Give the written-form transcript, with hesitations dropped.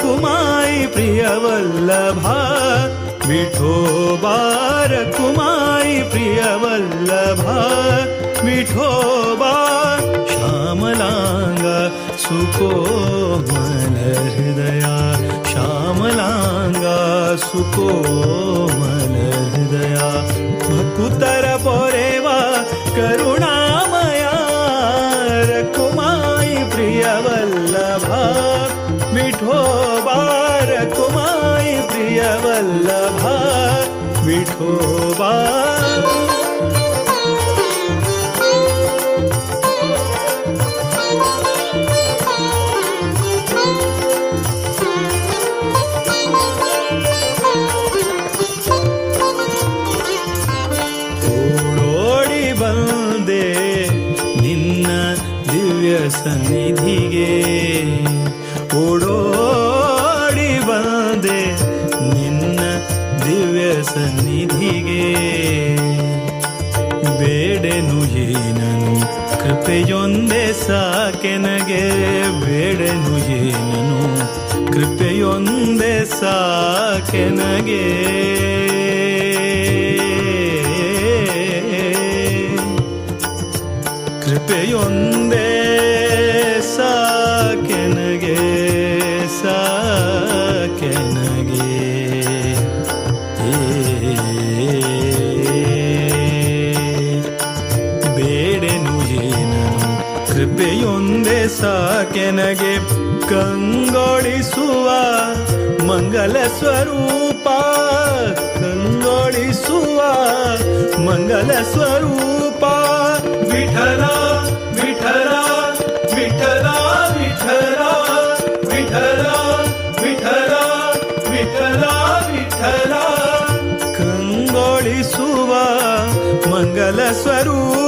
रकुमाई प्रिय वल्लभा, विठोबा रकुमाई प्रिय वल्लभा, विठोबा श्यामलांगा सुकोमल हृदया, श्यामलांगा सुकोमल हृदया, भकुतर पोरेवा करुणामया, रकुमाई प्रिय वल्लभा, विठोबा रकुमाई प्रिय वल्लभा, विठोबा. ಓಡೋಡಿ ಬಂದೆ ನಿನ್ನ ದಿವ್ಯ ಸನ್ನಿಧಿಗೆ, ಓಡೋಡಿ ಬಂದೆ ನಿನ್ನ ದಿವ್ಯ ಸನ್ನಿಧಿಗೆ, ಬೇಡೆನು ಏನನು ಕೃಪೆಯೊಂದೇ ಸಾಕೆನಗೆ, ಬೇಡೆನು ಏನನು ಕೃಪೆಯೊಂದೇ ಸಾಕೆನಗೆ, ಕೃಪೆಯೊಂದೇ ಸಾಕೆನಗೆ, ಸಾಕೆನಗೆ. ಬೇಡೆನು ಏನನು ಕೃಪೆಯೊಂದೇ ಸಾಕೆನಗೆ, ಕಂಗೊಳಿಸುವ ಮಂಗಲ ಸ್ವರೂಪ, ಕಂಗೊಳಿಸುವ ಮಂಗಲ ಸ್ವರೂಪ, ವಿಠಲ ವಿಠಲ ವಿಠಲ ವಿಠಲ ವಿಠಲ ವಿಠಲ ವಿಠಲ ವಿಠಲ, ಕಂಗೊಳಿಸುವ ಮಂಗಲ ಸ್ವರೂಪ,